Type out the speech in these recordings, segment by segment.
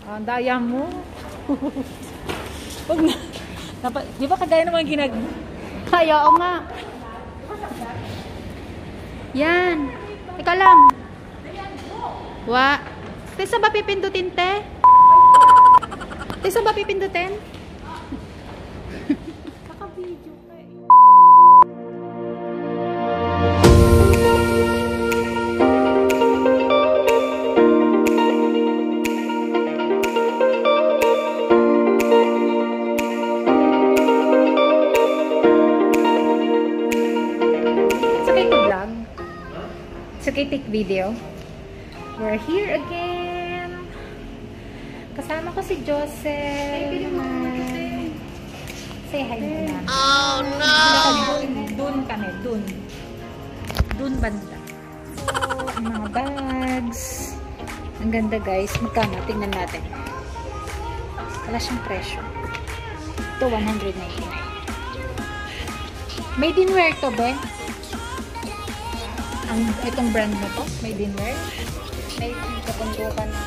Ang daya mo. Wag na. Di ba kagaya naman Ay, oo nga. Yan. Ika lang. Wa. Tesa ba pipindutin, te? Tesa ba pipindutin? Naka-video ka eh. Take video. We're here again. Kasama ko si Joseph. Say hi muna. Oh no! Dun kami. Dun banda. So, ang mga bags. Ang ganda guys. Magkano? Tingnan natin. Wala siyang presyo. Ito, 199. Made in wear to, be? Itong brand na to, made in wear. May kapundukan ng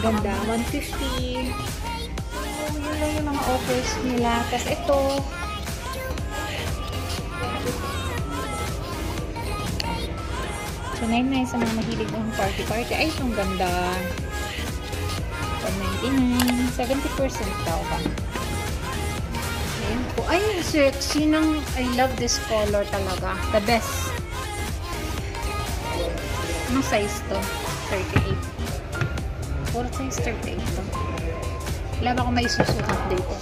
ganda, 150. So, yun lang yung mga offers nila. Tapos ito, so 99 sa mga mahilig ng party. Ay, itong ganda. 199, 70% daw ba? Ayan po. Ay, sexy ng, I love this color talaga. The best. Anong size to? 38. Puro size 38 to. Wala ba akong may susukat dito?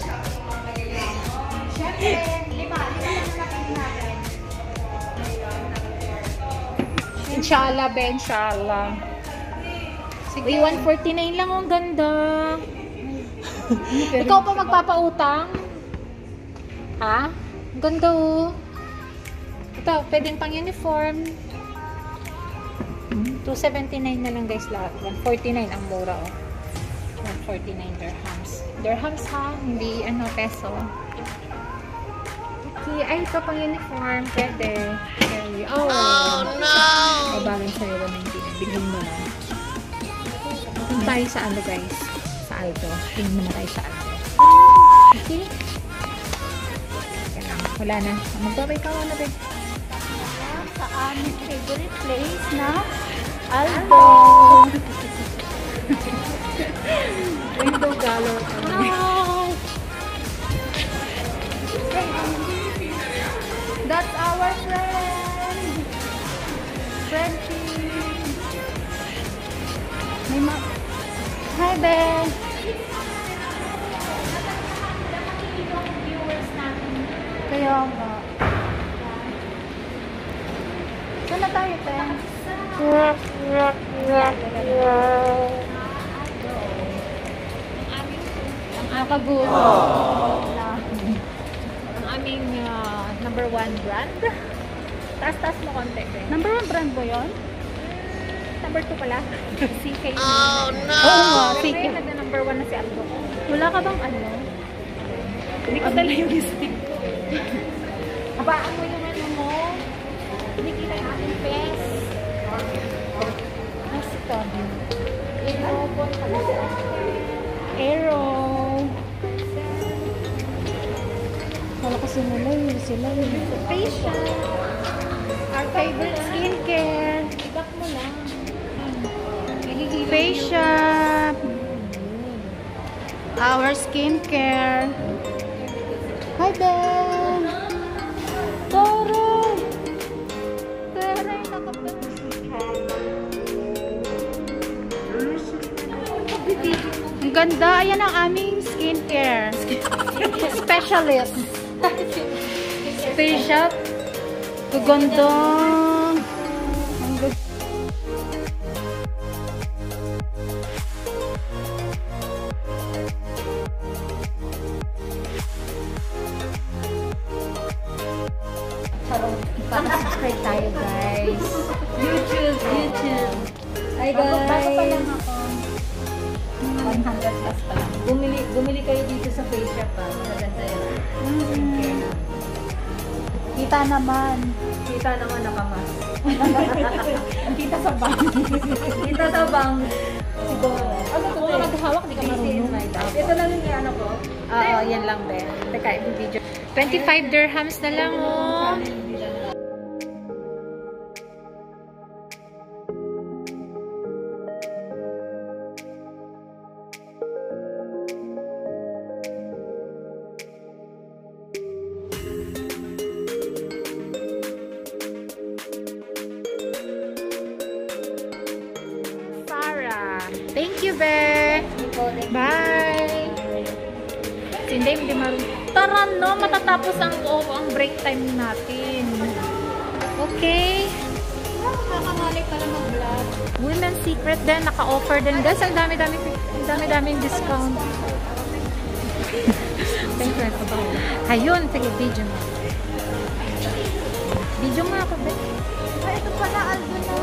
Inshallah, be. Inshallah. Sige. Uy, 149 lang. Ang ganda. Ikaw pa magpapautang? Ha? Ang ganda oh. Ito, pwedeng pang uniform. 279 na lang guys lahat. 149 ang mura oh. 149 dirhams. Dirhams ha, hindi ano peso. Okay, ay ito pang uniform. Pwede. Oh no! Kabalan sa'yo 199. Bilhin mo na. Kung tayo sa ano guys? Sa Aldo. Tingin mo na tayo sa Aldo. Okay? Wala na. Magbabay ka na ba? Sa aming favorite place na Aldo. Window galore kami. That's our friend. Frenchie. May Hi, Ben. Kaya nga. Saan na tayo, Ben? Ang akagun. Ang aming number 1 brand. Taas-taas mo konti, Ben. Number 1 brand ba yun? Number 2 pala. CK. Oh, no! Oo nga, CK. Nagna-number 1 na si Aldo. Wala ka bang ano? Hindi ko tala yung stick. Habaan mo yung ano mo. Hindi kita yung ating pes. Mas ito. Aero. Wala kasi nila yun sila. Facial. Our favorite skincare. Ibak mo lang. Facial. Our skincare. Hi, Ben! Tara! Tara, ang ganda. Ayan ang aming skincare. Specialist. Facial. Gaganda. Ang ganda. Subscribe tayo guys. YouTube. Hi guys. Bago pa lang ako. 100 plus pa lang. Bumili kayo dito sa face shop pa. Maganda yun. Kita naman. Kita naman nakamas. Kita sa bank. Kita sa bank. Siguro. Ano to? Ito lang yung ano ko. Oo, yan lang, be. Teka, i-video. 25 dirhams na lang, oh. Sarah. Thank you, be. Bye. Hindi marunong. Tara, no? Matatapos ang break time natin. Okay. Nakakalik pala mag-vlog. Women's Secret din. Naka-offer din. Guys, ang dami-daming discount. Thank you. Ayun. Sige, video mo. Video mo ako, be. Ay, ito pala, Aldo na.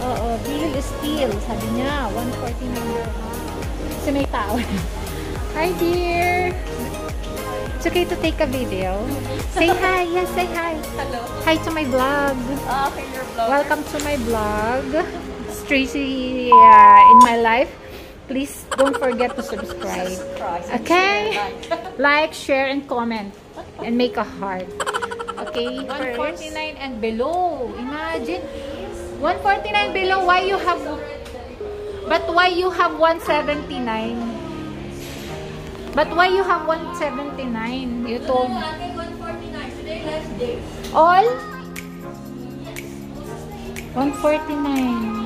Oo, real steel. Sabi niya, 149 dirhams. Kasi may tao. Hi, dear. It's okay to take a video. Say hi. Yes, say hi. Hello. Hi to my vlog. Okay, your vlog. Welcome to my vlog. It's Tracy in my life. Please don't forget to subscribe. Okay? Like, share, and comment. And make a heart. Okay? 149 and below. Imagine. 149 below. Why you have... But why you have 179? But why you have 179? You told me. 149. Today, last day. All? 149.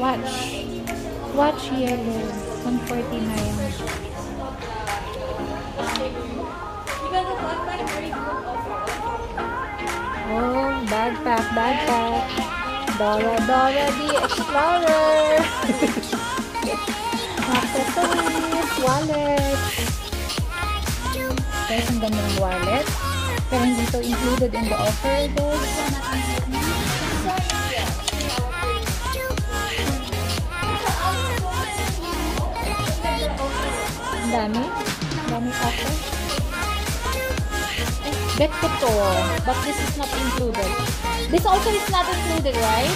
Watch. Watch yellow. 149. Oh, backpack. Dora the Explorer. Accessories, wallet. Guys, ang ganda ng wallet. Pero hindi ito included in the offer, guys. Ang dami offer. Bet ko to, but this is not included. This also is not included, right?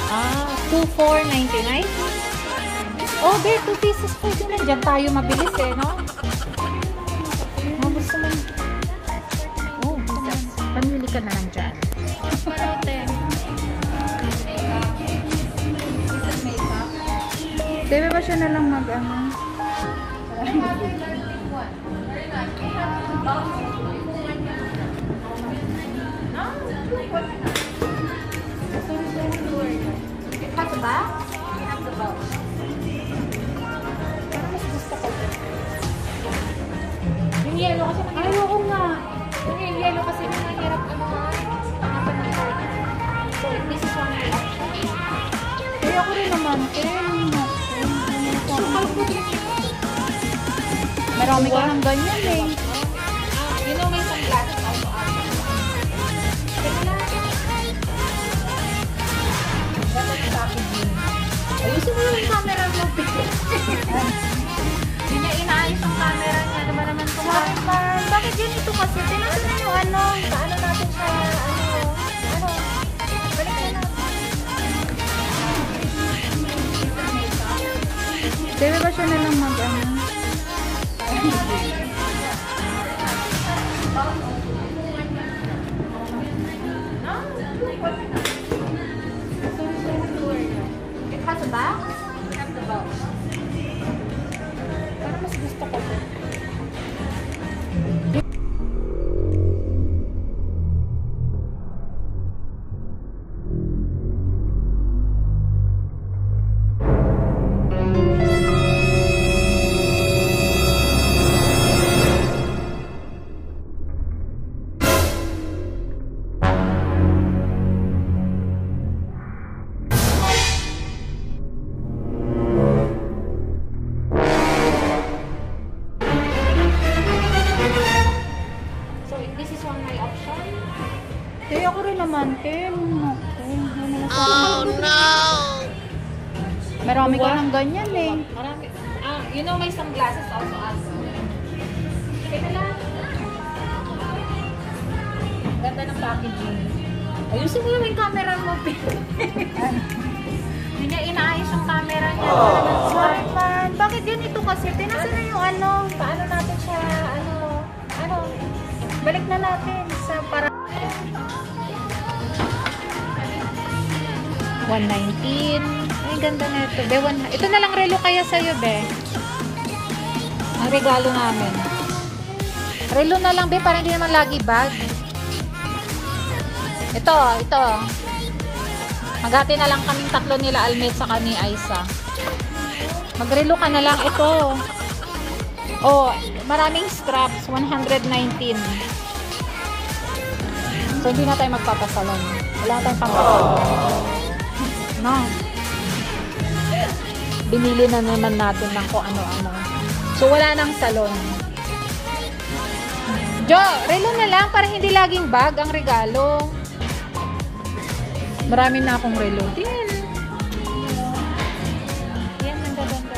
Ah, 2,499. Oh, there, 2 pieces po din. Diyan tayo mabilis eh, no? Oh, gusto mo. Oh, pamili ka na lang dyan. Debe ba siya na lang mag-ano? It has a box? It has a box. Yung yellow kasi ayoko nga. Yung yellow kasi mahirap ano nga. So, this is one option. Kaya ako rin naman, marami ka ng ganyan eh. You know, may sunglasses also. Ayusin mo yung camera mo. Hindi niya inaayos yung camera niya. Ano ba naman ito? Bakit ganito kasi? Tinanong na yung ano. Paano natin siya, balik na natin. Debe ba siya na lang mag-ano? It has a box? It has a box. Parang mas gusto ko. Kaya ako rin naman, Kim. Oh no! Marami ka ng ganyan eh. Marami. You know, may sunglasses also. Kaya lang. Ganda ng packaging. Ayusin mo naman yung camera mo, Hindi niya inaayos yung camera niya. Sorry man. Bakit ganito kasi? Tinasa na yung ano. Paano natin siya, ano, balik na natin sa para. 119. Ay, ganda na ito. Be, ito na lang relo kaya sa'yo, be. Ang regalo namin. Relo na lang, be, para hindi naman lagi bag. Ito. Maghati na lang kaming tatlo nila, Almet, sa ni Aisa. Magrelo ka na lang. Ito. Oh, maraming straps. 119. So, hindi na tayo magpapasalon. Wala na tayong pampasalon. No. Binili na naman natin ng kung ano-ano. So, wala nang salon. Jo, relo na lang para hindi laging bag ang regalo. Marami na akong relo. Yan. Yan, ang ganda.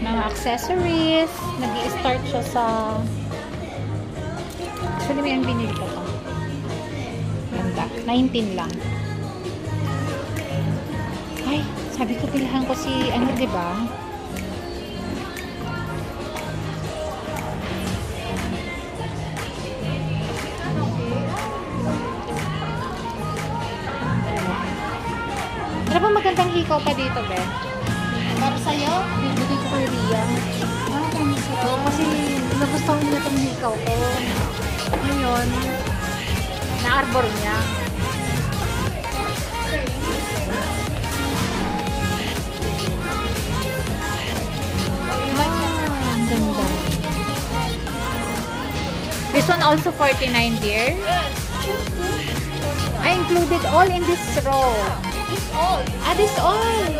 Mga accessories. Nag-i-start siya sa... Actually, may ang binili ko pa. Ganda. 19 lang. Ay, sabi ko pilahan ko si, ano, diba? Ano ba magandang hikaw pa dito, be? Para sa'yo? Bibigay ko kay Ria. Kasi nagustuhan niya itong hikaw ko. Ngayon, na-arbor niya. Ang ganda. This one also 49, dear. I included all in this row. This all. This all.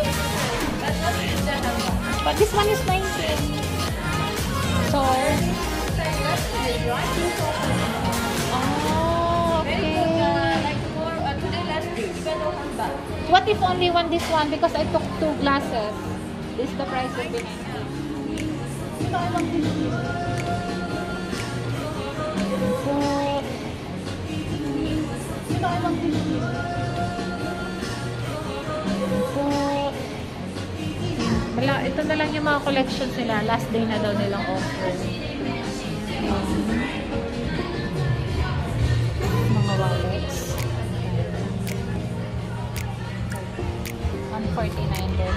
But this one is 19. So, what if only one this one? Because I took 2 glasses. This the price of the 19. Wala, ito na lang yung mga collections nila. Last day na daw nilang offer. Mga wallets. 149 din.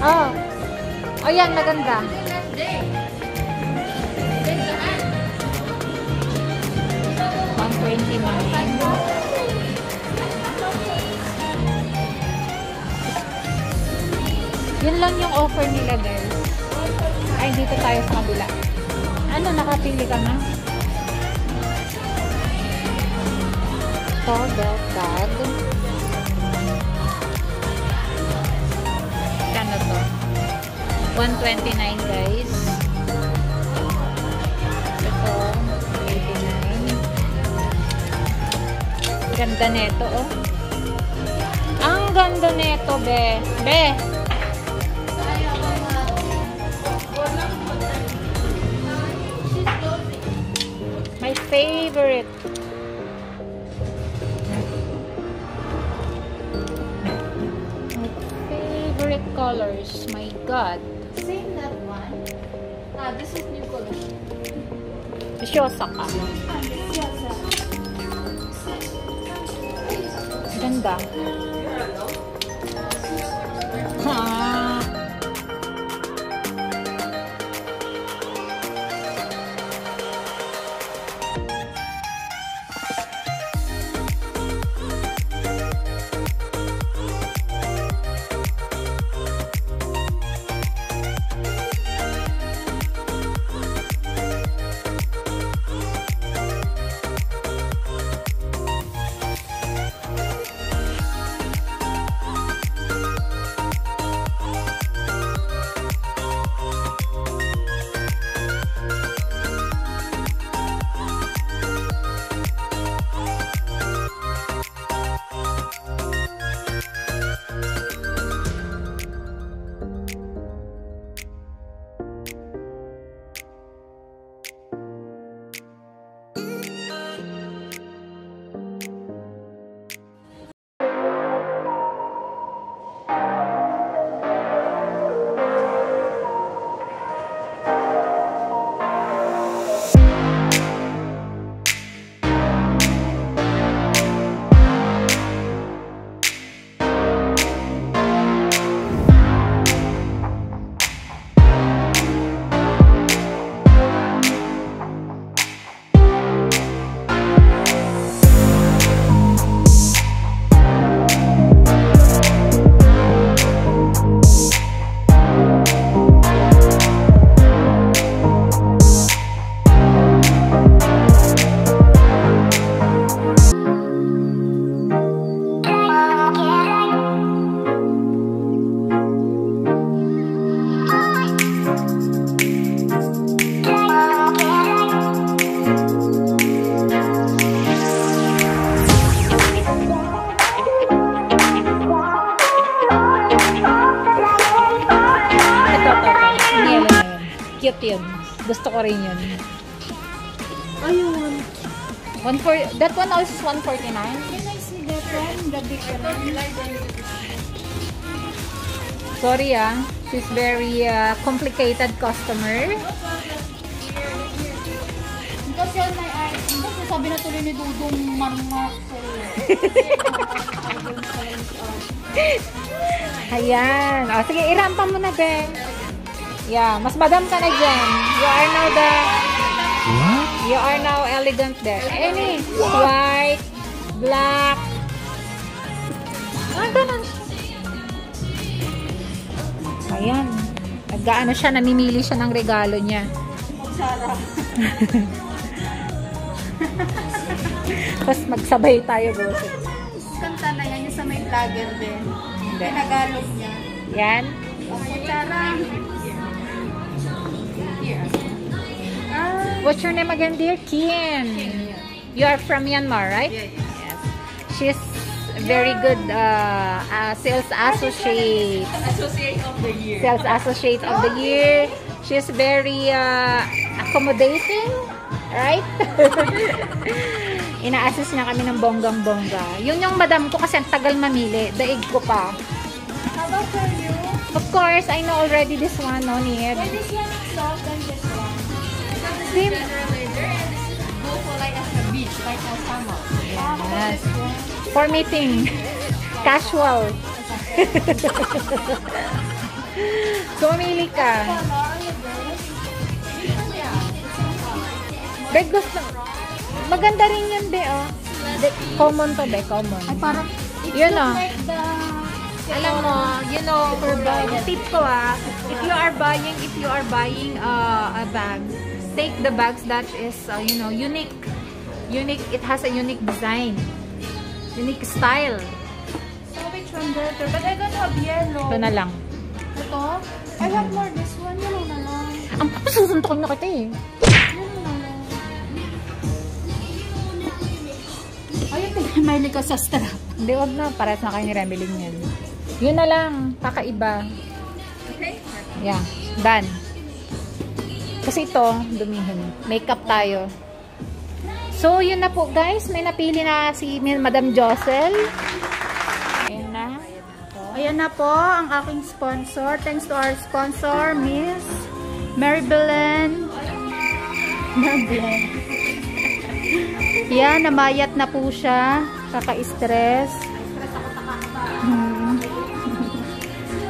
Oh. Oh, yan. Maganda. 129. Yun lang yung offer nila, guys. Ay, dito tayo sa kabila. Ano, nakapili ka na? Ito, belt bag. Kano to? 129, guys. Ito, 89. Ganda neto, oh. Ang ganda neto, be. Be! My favorite. My favorite colors. My God. Same that one. This is new collection. Bisyosa ka. Ganda. Ah. Cute yun. Gusto ko rin yun. Ayun. That one also is 149. Can I see that one? The big one? Sorry she's very complicated customer. Kasi on my eyes, kasi sabi na tuloy ni Dudong marmak Ayan. O, sige, irampa mo na, be. Yeah, mas madam ka na dyan. You are now elegant there. Any white, black. Ganun. Ayan. Nag-ano siya, namimili siya ng regalo niya. Sarah. Tapos magsabay tayo, boss. Kanta na yan, yung sa may vlogger din. Hindi. Tinagalog niya. Yan. Ang kutsara. What's your name again, dear? Kim. You are from Myanmar, right? Yes. She's a very good sales associate. Associate of the year. Sales associate of the year. She's very accommodating, right? Ina-assist niya kami ng bonggang-bongga. Yun yung madam ko kasi ang tagal mamili. Daig ko pa. How about for you? Of course, I know already this one, no need. Well, this one is soft than this one. Same. General leather and this is go for like at the beach, like on summer. Yes. For meeting. Casual. Sumili ka. Be, gusto. Maganda rin yun, be, oh. Common to, be, common. Ay, parang, Yun, oh. like the... Alam mo, you know, tip ko if you are buying a bag, take the bags that is, you know, unique. It has a unique design. Unique style. So, which one better? But I don't have yellow. Ito na lang. Ito? I have more this one. Yellow na lang. Ang susuntokin na kita eh. Yellow na lang. Ayun, tingnan ka sa strap. Hindi, wag na. Parehas na kayo ni Remeling yan. Yun na lang. Kakaiba. Okay. Yeah. Done. Kasi ito, dumihin. Makeup tayo. So, yun na po guys. May napili na si Madam Josel. Ayan na. Ayan na po ang aking sponsor. Thanks to our sponsor, Miss Mary Belen. Yan, namayat na po siya. Kaka-stress.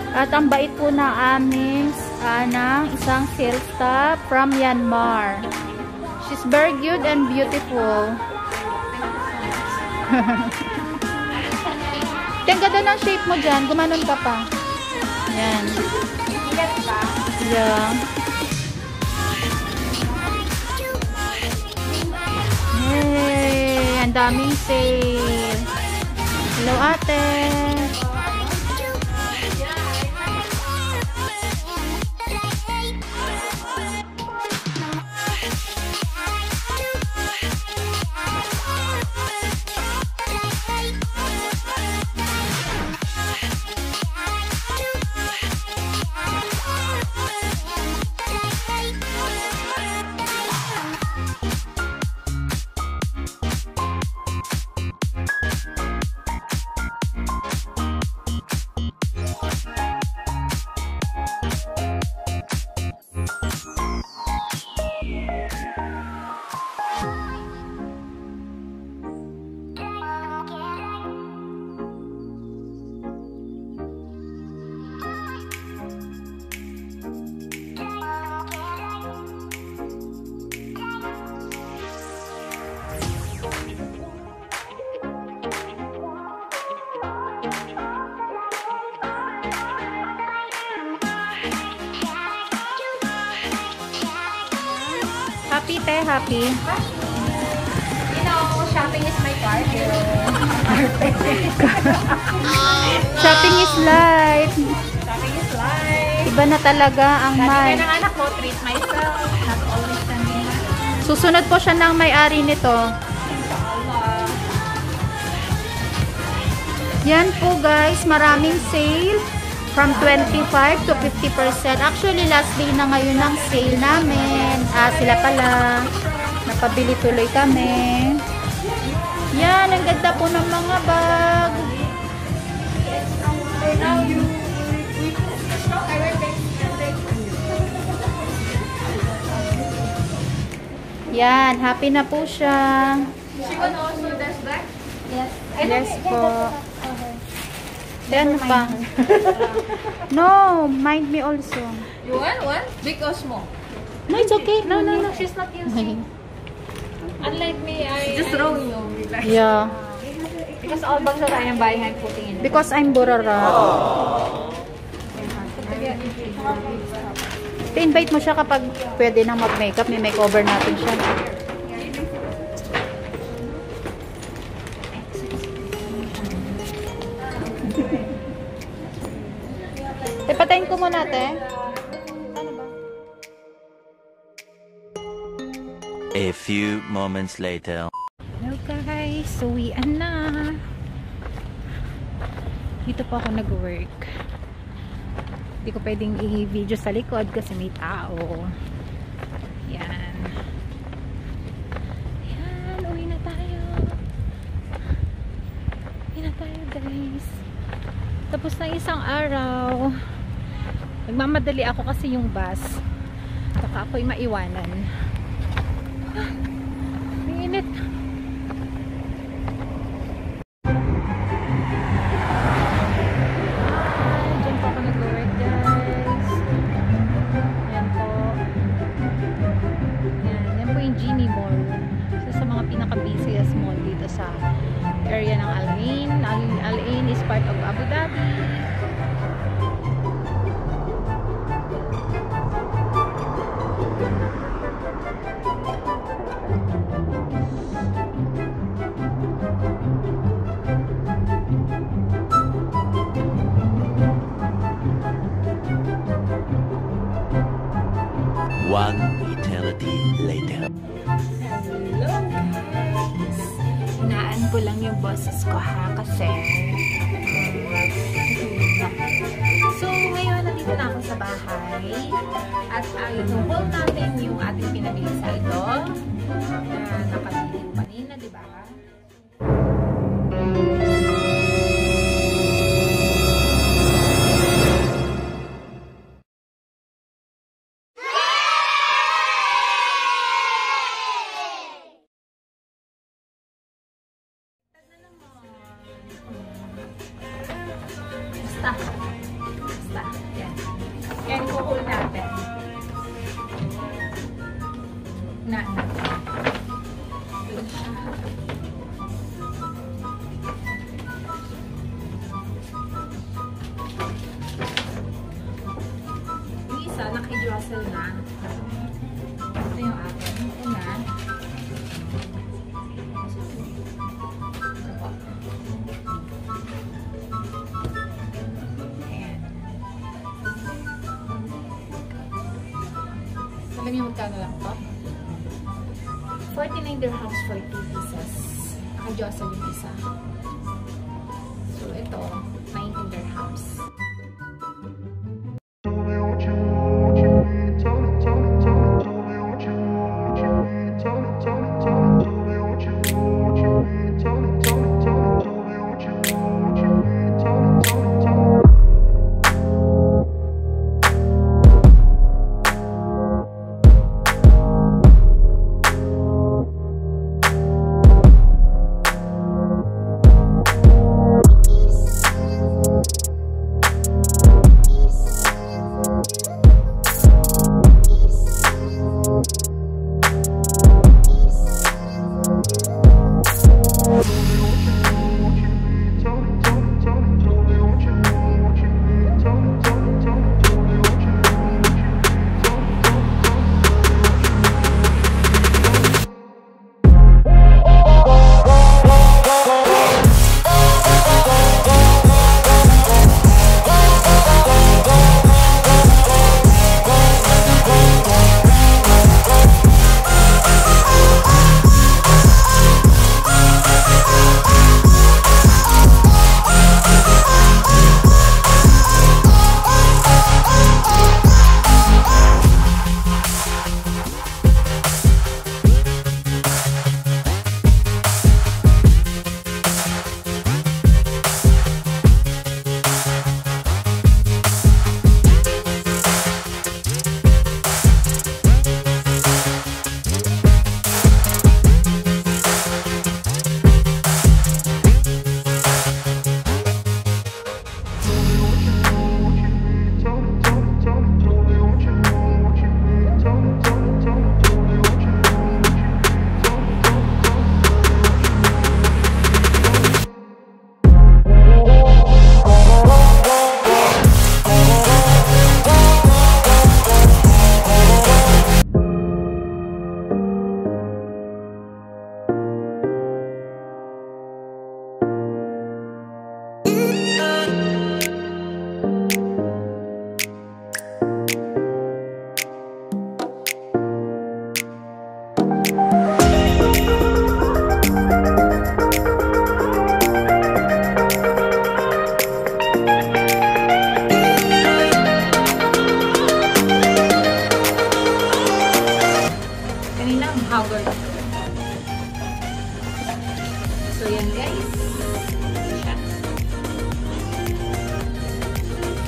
At ang bait po ng aming isang sales staff from Myanmar. She's very good and beautiful. Ang ganda ng shape mo dyan. Gumanon ka pa. Yan. Yeah. Yay! Ang daming sale. Hello, ate. Happy, te, happy. You know, shopping is my part. Shopping is life. Shopping is life. Iba na talaga ang Sabi may. ng anak ko, treat myself. Not always standing. Susunod po siya ng may-ari nito. Yan po guys, maraming sale from 25 to 50%. Actually, last day na ngayon ng sale namin. Sila pala. Napabili tuloy kami. Yan, ang ganda po ng mga bag. Yan, happy na po siya. She want also this bag? Yes. Yes po. Then pa. No, mind me also. You want one? Big or small? No, it's okay. No, she's not using. Unlike me, I just throwing you. Yeah. Because all bags that I am buying, I'm putting in. Because I'm burara. I-invite mo siya kapag pwede nang mag-makeup. May makeover natin siya. Patayin ko muna, te. Ano ba? A few moments later. Hello guys, uwian na. Dito po ako nag-work. Hindi ko pwedeng i-video sa likod kasi may tao. Yan. Yan, uwi na tayo. Uwi na tayo guys. Tapos na isang araw. Nagmamadali ako kasi yung bus. Baka ako'y maiwanan. May init. Diyan po ako nag-work guys. Yan po. Yan po yung Genie Mall. Isa sa mga pinaka-busiest mall dito sa area ng Al Ain. Al Ain is part of Abu Dhabi. One eternity later. Hello guys! Hinaan ko lang yung boses ko ha kasi so ngayon nandito na ako sa bahay at i-haul natin yung ating pinabili sa ito na nakabili kanina, diba? Basta. Yan. Yan, kukunin natin. Na. Yung isa, naka-jostle na. Ito yung atin. Ito na. Alam niyo magkano lang to? 49 dirhams for 2 pieces. Naka-jostle yung isa. So, ito, 19 dirhams.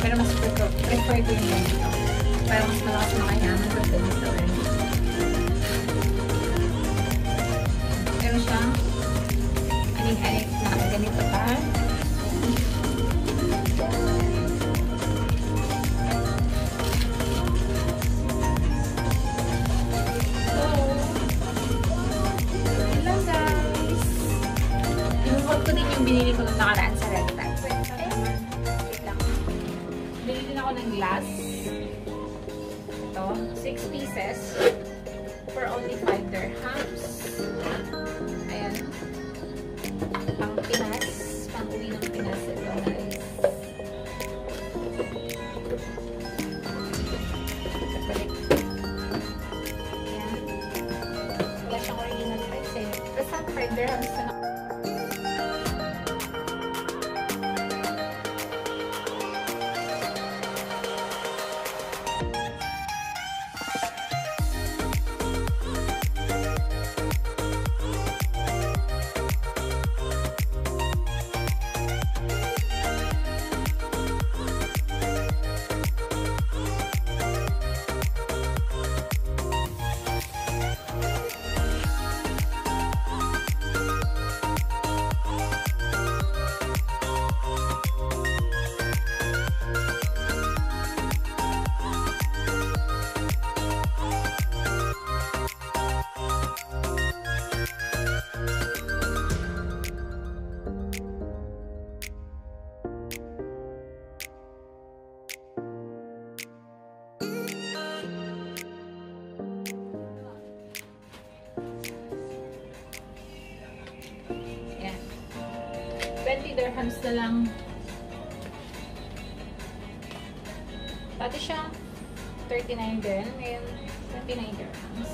Pero mas prefer ko yung ganito. Para mas malakas makayaman sa ganito eh. Pero siya, anig-anig na ganito pa. Binili ko nung nakaraan sa Red Tag. Wait lang. Binili din ako ng glass. Ito. 6 pieces. For only 5 dirhams. Ayan. Pang Pinas. Pang uwi ng Pinas. Ito guys. Ayan. Wala siyang original price eh. Basta 5 dirhams na. Ayan. 20 dirhams na lang. Dati siya 39 din. Ngayon, 29 dirhams.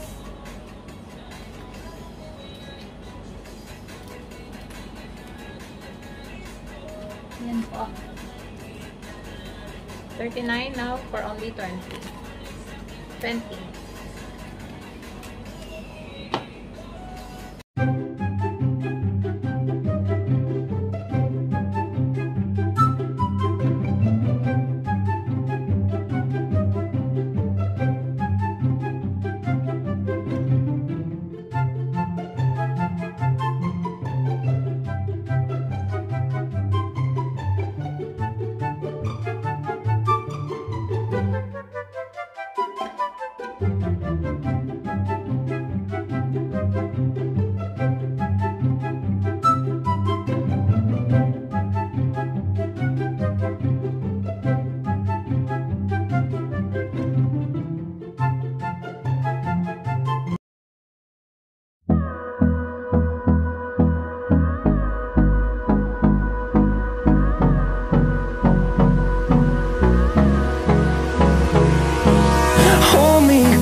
Ayan po. 39 now for only 20. 20.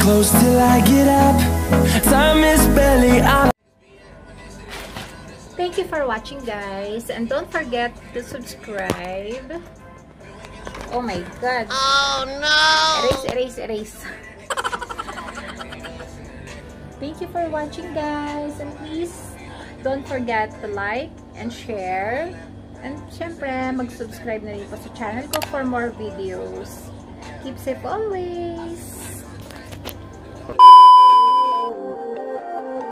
Close till I get up. Time is barely on. Thank you for watching, guys, and don't forget to subscribe. Oh my god. Oh no. Erase. Thank you for watching, guys, and please don't forget to like and share, and syempre mag-subscribe na rin po sa channel ko for more videos. Keep safe always.